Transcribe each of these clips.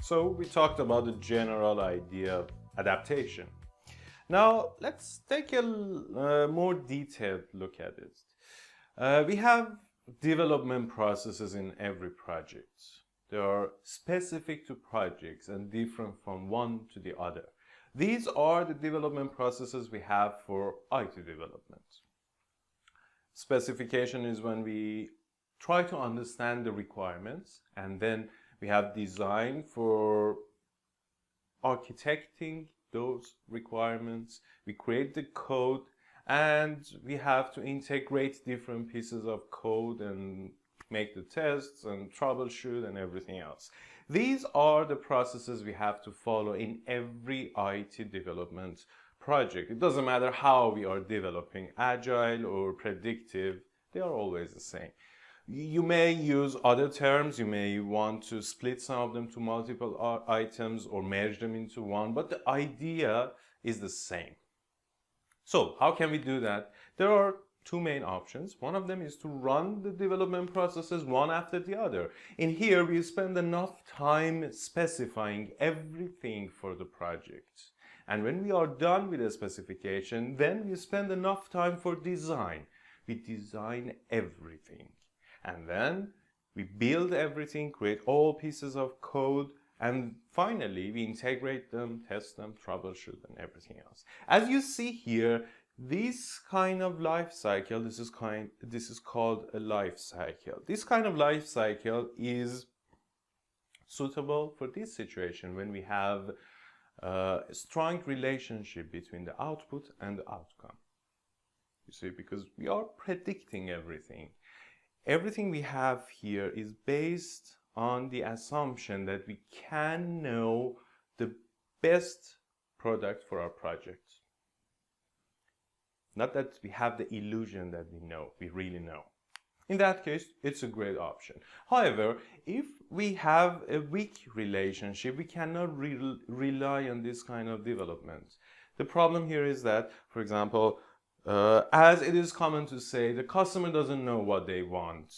So we talked about the general idea of adaptation. Now let's take a more detailed look at it. We have development processes in every project. They are specific to projects and different from one to the other. These are the development processes we have for IT development. Specification is when we try to understand the requirements, and then we have design for architecting those requirements. We create the code, and we have to integrate different pieces of code and make the tests and troubleshoot and everything else. These are the processes we have to follow in every IT development project. It doesn't matter how we are developing, agile or predictive, they are always the same. You may use other terms, you may want to split some of them to multiple items or merge them into one, but the idea is the same. So how can we do that? There are two main options. One of them is to run the development processes one after the other. In here, we spend enough time specifying everything for the project. And when we are done with the specification, then we spend enough time for design. We design everything. And then we build everything, create all pieces of code, and finally we integrate them, test them, troubleshoot, and everything else. As you see here, this kind of life cycle, this is called a life cycle. This kind of life cycle is suitable for this situation when we have a strong relationship between the output and the outcome. You see, because we are predicting everything. Everything we have here is based on the assumption that we can know the best product for our project. Not that we have the illusion that we really know. In that case, it's a great option. However, if we have a weak relationship, we cannot rely on this kind of development. The problem here is that, for example, as it is common to say, the customer doesn't know what they want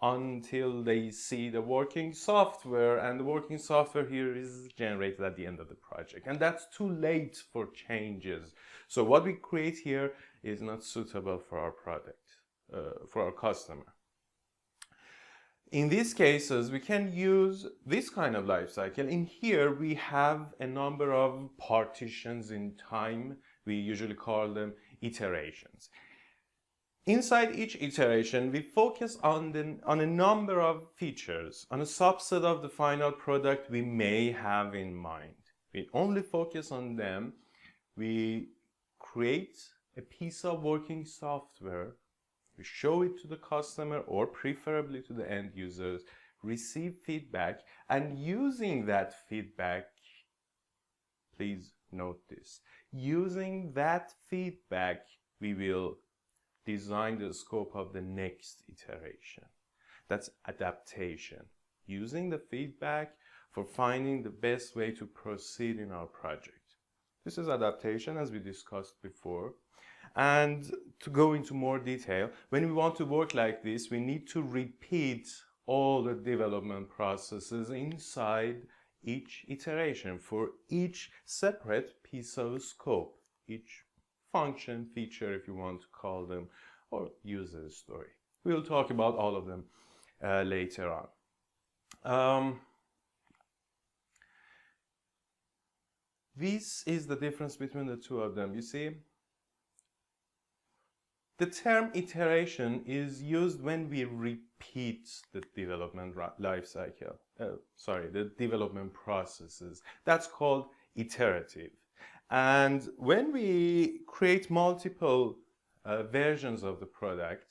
until they see the working software, and the working software here is generated at the end of the project, and that's too late for changes. So what we create here is not suitable for our product, for our customer. In these cases, we can use this kind of life cycle. In here, we have a number of partitions in time. We usually call them iterations. Inside each iteration, we focus on a number of features, on a subset of the final product we may have in mind. We only focus on them. We create a piece of working software. We show it to the customer or preferably to the end users, receive feedback, and using that feedback, please note this, using that feedback, we will design the scope of the next iteration. That's adaptation. Using the feedback for finding the best way to proceed in our project. This is adaptation, as we discussed before. And to go into more detail, when we want to work like this, we need to repeat all the development processes inside each iteration for each separate piece of scope, each function, feature, if you want to call them, or user story. We'll talk about all of them later on. This is the difference between the two of them. You see, the term iteration is used when we repeat the development life cycle. The development processes. That's called iterative. And when we create multiple versions of the product,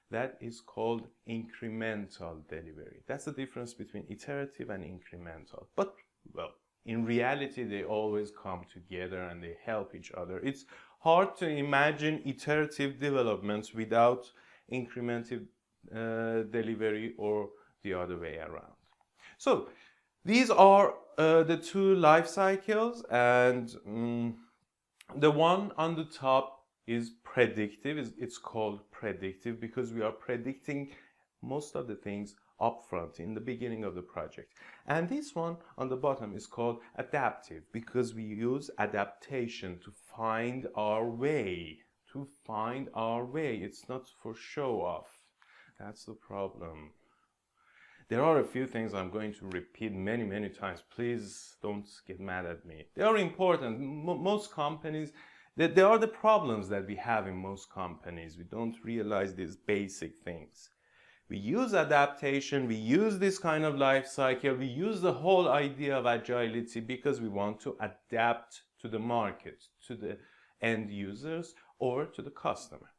that is called incremental delivery. That's the difference between iterative and incremental. But, well, in reality, they always come together and they help each other. It's hard to imagine iterative developments without incremental delivery or the other way around. So these are the two life cycles, and the one on the top is predictive. It's called predictive because we are predicting most of the things upfront in the beginning of the project. And this one on the bottom is called adaptive, because we use adaptation to find our way. It's not for show off. That's the problem. There are a few things I'm going to repeat many times. Please don't get mad at me. They are important. Most companies, there are the problems that we have in most companies. We don't realize these basic things. We use adaptation, we use this kind of life cycle, we use the whole idea of agility because we want to adapt to the market, to the end users, or to the customer.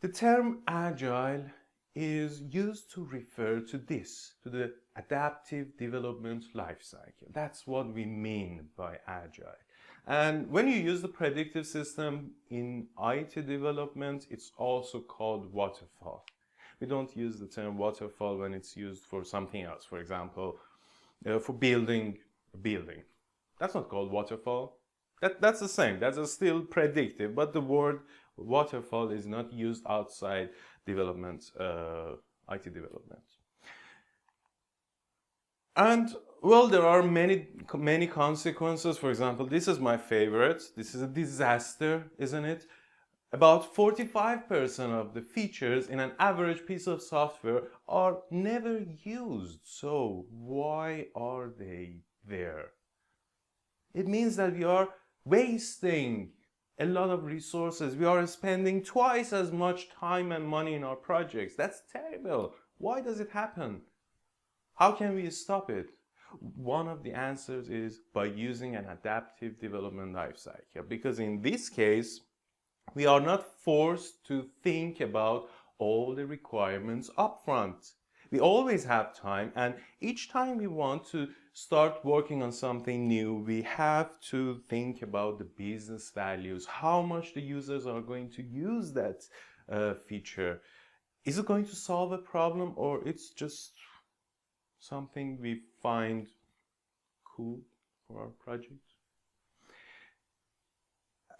The term agile is used to refer to this, to the adaptive development life cycle. That's what we mean by agile. And when you use the predictive system in IT development, it's also called waterfall. We don't use the term waterfall when it's used for something else. For example, for building a building. That's not called waterfall. That's the same. That's still predictive, but the word waterfall is not used outside development, IT development. And well, there are many consequences. For example, this is my favorite. This is a disaster, isn't it? About 45% of the features in an average piece of software are never used. So why are they there? It means that we are wasting a lot of resources. We are spending twice as much time and money in our projects. That's terrible. Why does it happen? How can we stop it? One of the answers is by using an adaptive development lifecycle, because in this case, we are not forced to think about all the requirements upfront. We always have time, and each time we want to start working on something new, we have to think about the business values, how much the users are going to use that feature. Is it going to solve a problem, or it's just something we find cool for our project?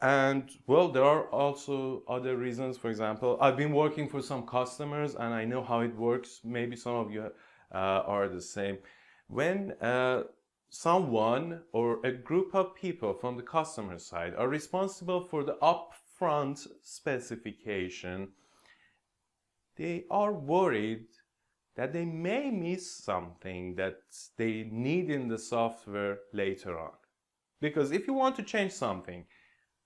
And well, there are also other reasons. For example, I've been working for some customers and I know how it works. Maybe some of you are the same. When someone or a group of people from the customer side are responsible for the upfront specification, they are worried that they may miss something that they need in the software later on. Because if you want to change something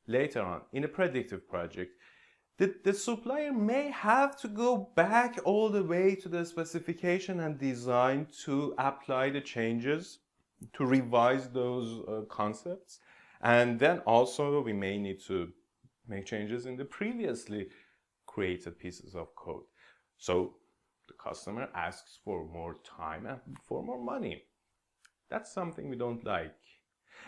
later on in a predictive project, the supplier may have to go back all the way to the specification and design to apply the changes, to revise those concepts. And then also we may need to make changes in the previously created pieces of code. So the customer asks for more time and for more money. That's something we don't like.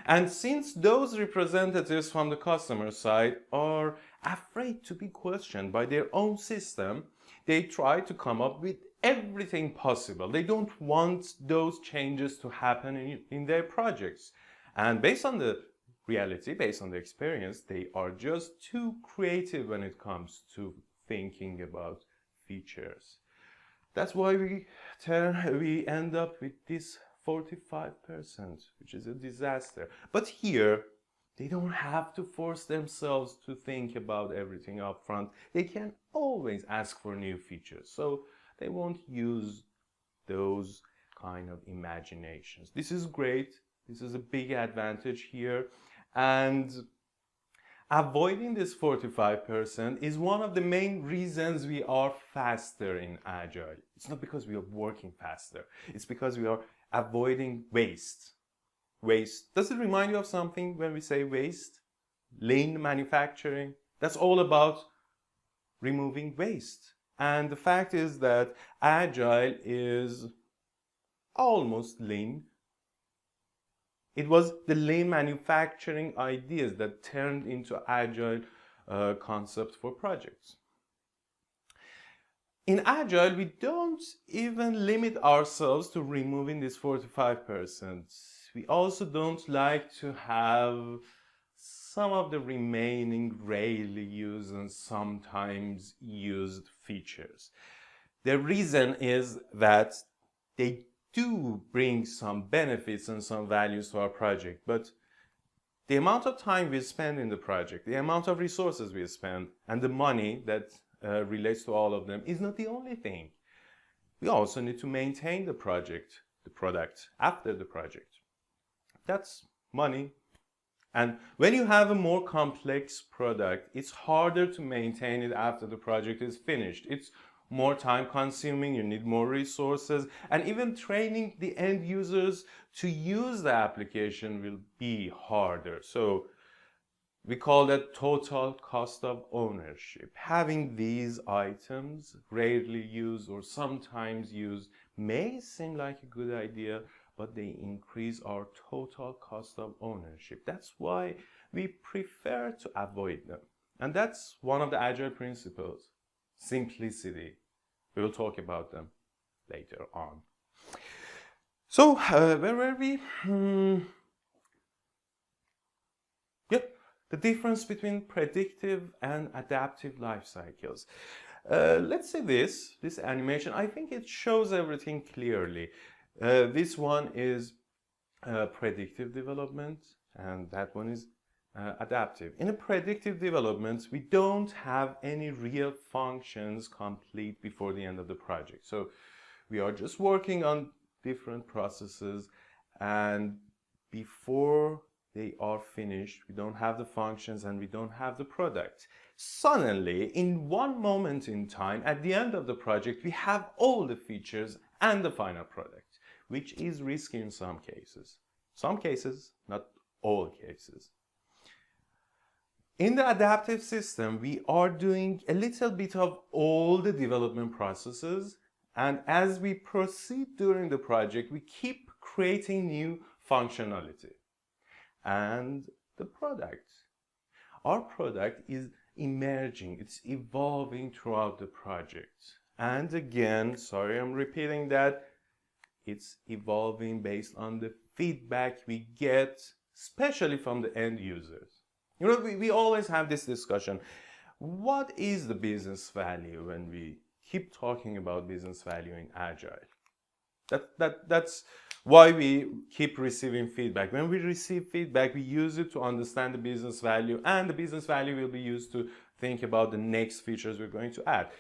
And since those representatives from the customer side are afraid to be questioned by their own system, they try to come up with everything possible. They don't want those changes to happen in their projects. And based on the reality, based on the experience, they are just too creative when it comes to thinking about features. That's why we end up with this 45%, which is a disaster. But here, they don't have to force themselves to think about everything up front. They can always ask for new features, so they won't use those kind of imaginations. This is great. This is a big advantage here. And avoiding this 45% is one of the main reasons we are faster in Agile. It's not because we are working faster. It's because we are avoiding waste. Waste. Does it remind you of something when we say waste? Lean manufacturing. That's all about removing waste. And the fact is that Agile is almost lean. It was the lean manufacturing ideas that turned into Agile concepts for projects. In Agile, we don't even limit ourselves to removing this 45%. We also don't like to have some of the remaining rarely used and sometimes used features. The reason is that they do bring some benefits and some values to our project, but the amount of time we spend in the project, the amount of resources we spend, and the money that relates to all of them is not the only thing. We also need to maintain the project, the product, after the project. That's money. And when you have a more complex product, it's harder to maintain it after the project is finished. It's more time consuming, you need more resources, and even training the end users to use the application will be harder. So we call that total cost of ownership. Having these items, rarely used or sometimes used, may seem like a good idea, but they increase our total cost of ownership. That's why we prefer to avoid them. And that's one of the Agile principles, simplicity. We will talk about them later on. So, where were we? The difference between predictive and adaptive life cycles. Let's say this animation, I think it shows everything clearly. This one is predictive development, and that one is adaptive. In a predictive development, we don't have any real functions complete before the end of the project. So we are just working on different processes, and before they are finished, we don't have the functions and we don't have the product. Suddenly, in one moment in time, at the end of the project, we have all the features and the final product, which is risky in some cases. Some cases, not all cases. In the adaptive system, we are doing a little bit of all the development processes, and as we proceed during the project, we keep creating new functionality. And the product. Our product is emerging, it's evolving throughout the project. And again, sorry I'm repeating that, it's evolving based on the feedback we get, especially from the end users. You know, we always have this discussion. What is the business value when we keep talking about business value in Agile? That's why we keep receiving feedback. When we receive feedback, we use it to understand the business value, and the business value will be used to think about the next features we're going to add.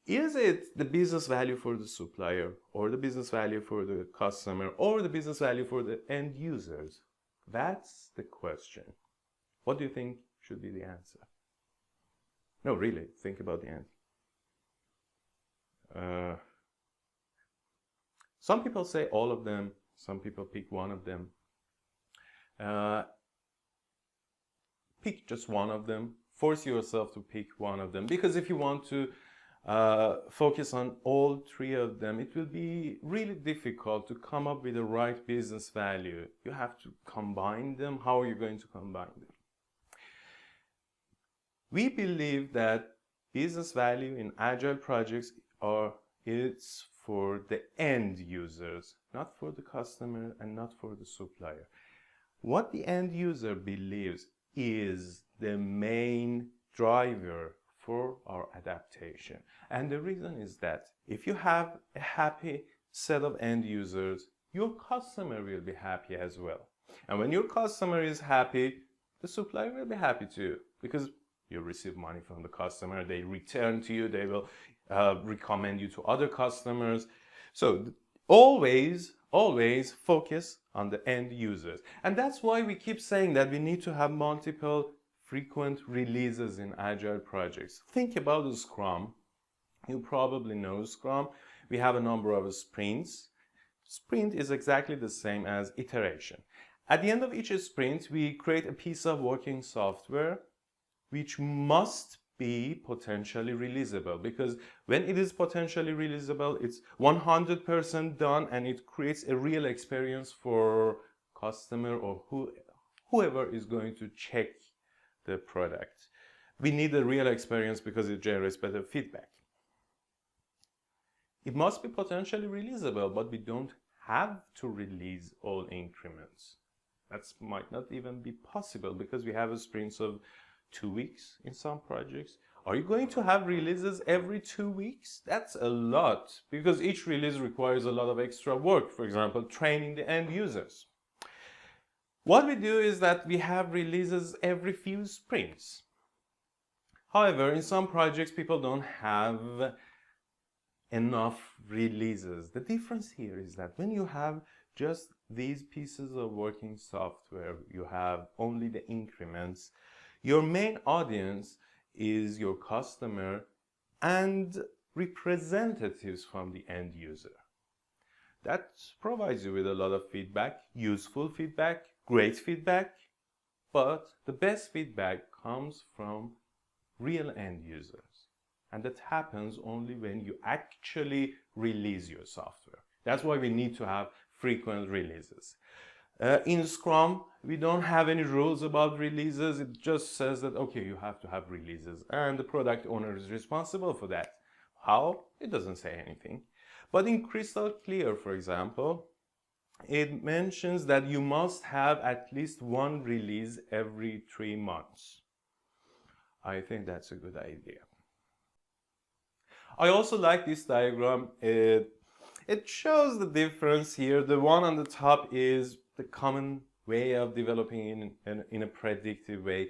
Is it the business value for the supplier, or the business value for the customer, or the business value for the end users? That's the question. What do you think should be the answer? No, really, think about the answer. Some people say all of them, some people pick one of them. Pick just one of them. Force yourself to pick one of them, because if you want to focus on all three of them, it will be really difficult to come up with the right business value. You have to combine them. How are you going to combine them? We believe that business value in Agile projects it's for the end users, not for the customer and not for the supplier. What the end user believes is the main driver for our adaptation. And the reason is that if you have a happy set of end users, your customer will be happy as well. And when your customer is happy, the supplier will be happy too, because you receive money from the customer, they return to you, they will recommend you to other customers. So always focus on the end users. And that's why we keep saying that we need to have multiple frequent releases in Agile projects. Think about the Scrum. You probably know Scrum. We have a number of sprints. Sprint is exactly the same as iteration. At the end of each sprint, we create a piece of working software which must be potentially releasable, because when it is potentially releasable, it's 100% done, and it creates a real experience for customer or whoever is going to check the product. We need a real experience because it generates better feedback. It must be potentially releasable, but we don't have to release all increments. That might not even be possible, because we have a sprints of 2 weeks in some projects, Are you going to have releases every 2 weeks? That's a lot, because each release requires a lot of extra work. For example, training the end users. What we do is that we have releases every few sprints. However, in some projects, people don't have enough releases. The difference here is that when you have just these pieces of working software, you have only the increments. Your main audience is your customer and representatives from the end user. That provides you with a lot of feedback, useful feedback, great feedback, but the best feedback comes from real end users. And that happens only when you actually release your software. That's why we need to have frequent releases. In Scrum, we don't have any rules about releases. It just says that, okay, you have to have releases, and the product owner is responsible for that. How? It doesn't say anything. But in Crystal Clear, for example, it mentions that you must have at least one release every 3 months. I think that's a good idea. I also like this diagram. It shows the difference here. The one on the top is the common way of developing in a predictive way.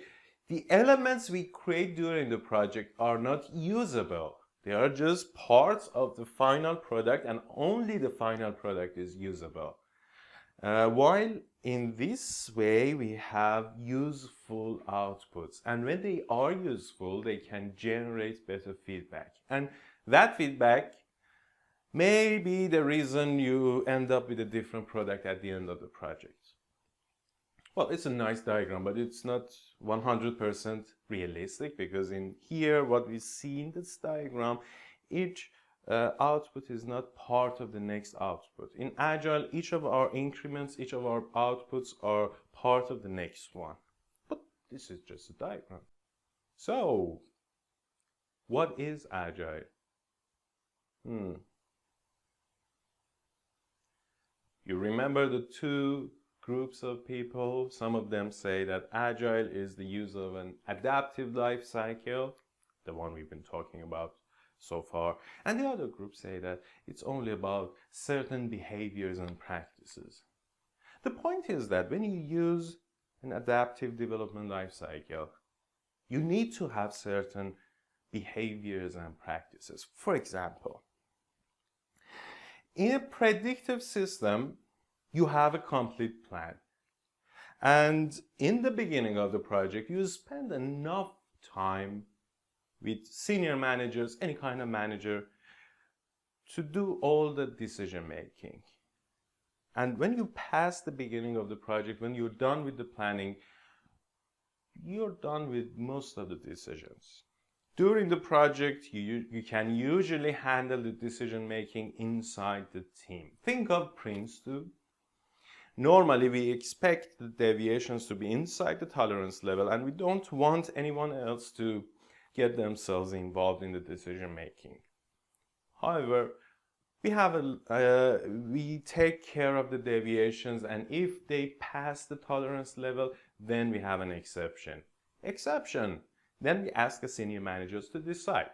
The elements we create during the project are not usable. They are just parts of the final product, and only the final product is usable. While in this way we have useful outputs, and when they are useful, they can generate better feedback. And that feedback may be the reason you end up with a different product at the end of the project. Well, it's a nice diagram, but it's not 100% realistic, because in here, what we see in this diagram, each output is not part of the next output. In Agile, each of our increments, each of our outputs are part of the next one. But this is just a diagram. So, what is Agile? You remember the two groups of people? Some of them say that Agile is the use of an adaptive life cycle, the one we've been talking about so far. And the other group say that it's only about certain behaviors and practices. The point is that when you use an adaptive development life cycle, you need to have certain behaviors and practices. For example, in a predictive system, you have a complete plan. And in the beginning of the project, you spend enough time with senior managers, any kind of manager, to do all the decision making. And when you pass the beginning of the project, when you're done with the planning, you're done with most of the decisions. During the project, you can usually handle the decision making inside the team. Think of PRINCE2. Normally, we expect the deviations to be inside the tolerance level, and we don't want anyone else to get themselves involved in the decision making. However, we take care of the deviations, and if they pass the tolerance level, then we have an exception. Then we ask the senior managers to decide.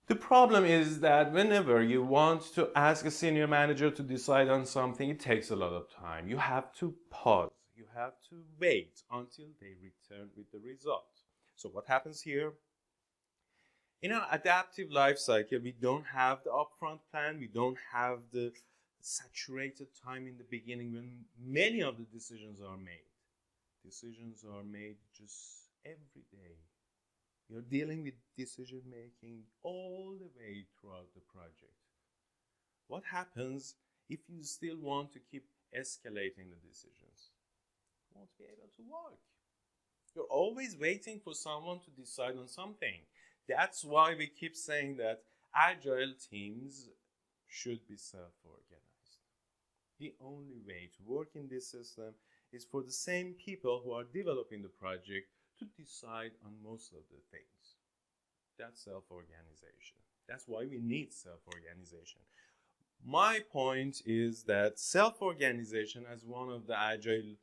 The problem is that whenever you want to ask a senior manager to decide on something, it takes a lot of time. You have to pause. You have to wait until they return with the result. So what happens here? In an adaptive life cycle, we don't have the upfront plan. We don't have the saturated time in the beginning when many of the decisions are made. Decisions are made just every day. You're dealing with decision making all the way throughout the project. What happens if you still want to keep escalating the decisions? You won't be able to work. You're always waiting for someone to decide on something. That's why we keep saying that Agile teams should be self-organized. The only way to work in this system is for the same people who are developing the project to decide on most of the things. That's self-organization. That's why we need self-organization. My point is that self-organization as one of the Agile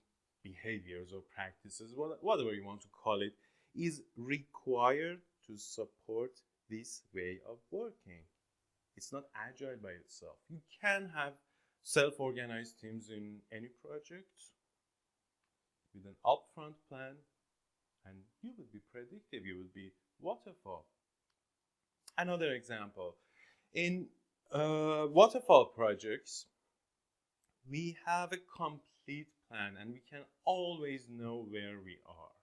behaviors or practices, whatever you want to call it, is required to to support this way of working. It's not agile by itself. You can have self-organized teams in any project with an upfront plan, and you will be predictive, you will be waterfall. Another example, in waterfall projects, we have a complete plan and we can always know where we are.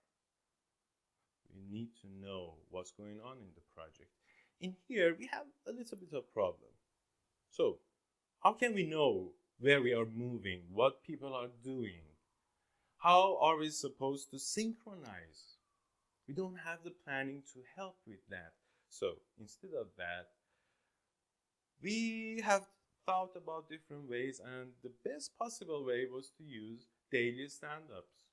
We need to know what's going on in the project. In here, we have a little bit of problem. So, how can we know where we are moving, what people are doing? How are we supposed to synchronize? We don't have the planning to help with that. So, instead of that, we have thought about different ways, and the best possible way was to use daily stand-ups.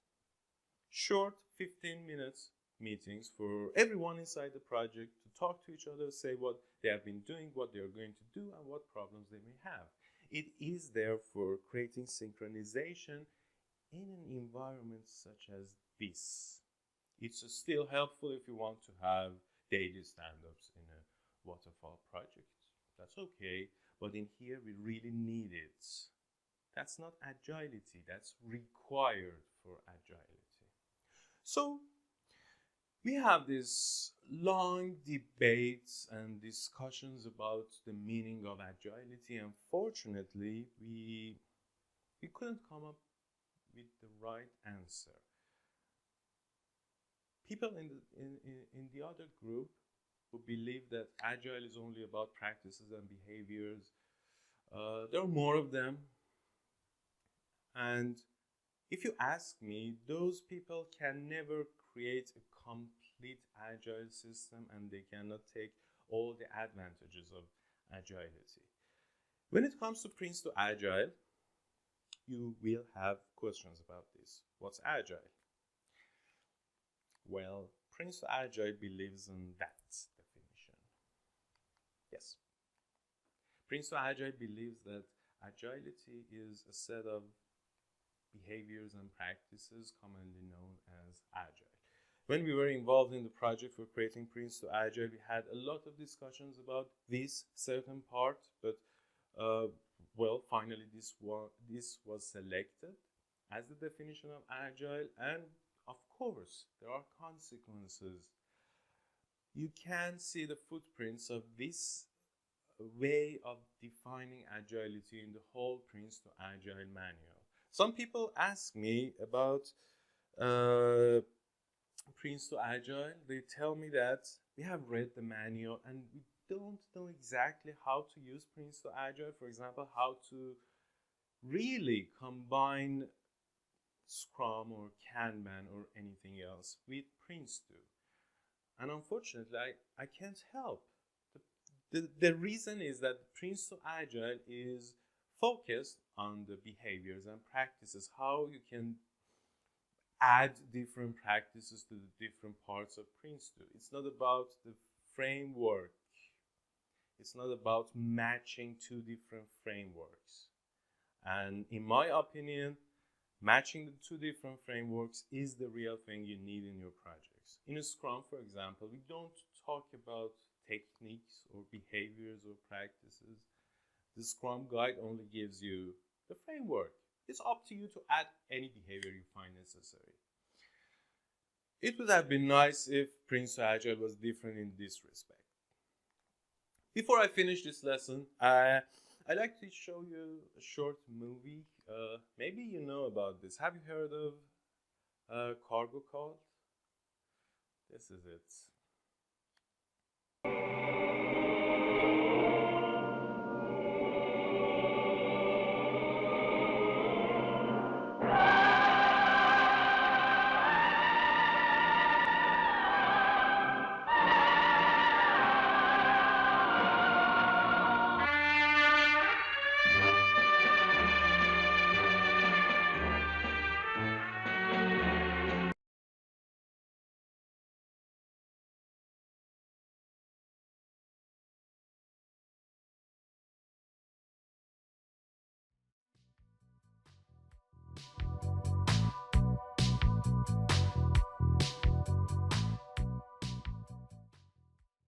Short 15 minutes meetings for everyone inside the project to talk to each other, say what they have been doing, what they are going to do, and what problems they may have. It is there for creating synchronization in an environment such as this. It's still helpful if you want to have daily stand-ups in a waterfall project. That's okay, but in here we really need it. That's not agility, that's required for agility. So, we have these long debates and discussions about the meaning of agility. Unfortunately, we couldn't come up with the right answer. People in the other group who believe that agile is only about practices and behaviors, there are more of them. And if you ask me, those people can never create a complete agile system, and they cannot take all the advantages of agility. When it comes to PRINCE2 Agile, you will have questions about this. What's agile? Well, PRINCE2 Agile believes in that definition. Yes. PRINCE2 Agile believes that agility is a set of behaviors and practices commonly known as agile. When we were involved in the project for creating PRINCE2 Agile, we had a lot of discussions about this certain part, but well, finally this was selected as the definition of agile, and of course there are consequences. You can see the footprints of this way of defining agility in the whole PRINCE2 Agile manual. Some people ask me about PRINCE2 Agile. They tell me that we have read the manual and we don't know exactly how to use PRINCE2 Agile. For example, how to really combine Scrum or Kanban or anything else with PRINCE2. And unfortunately, I can't help. The reason is that PRINCE2 Agile is focused on the behaviors and practices, how you can add different practices to the different parts of PRINCE2. It's not about the framework. It's not about matching two different frameworks. And in my opinion, matching the two different frameworks is the real thing you need in your projects. In a Scrum, for example, we don't talk about techniques or behaviors or practices. The Scrum guide only gives you the framework. It's up to you to add any behavior you find necessary. It would have been nice if PRINCE2 Agile was different in this respect. Before I finish this lesson, I'd like to show you a short movie. Maybe you know about this. Have you heard of Cargo Cult? This is it.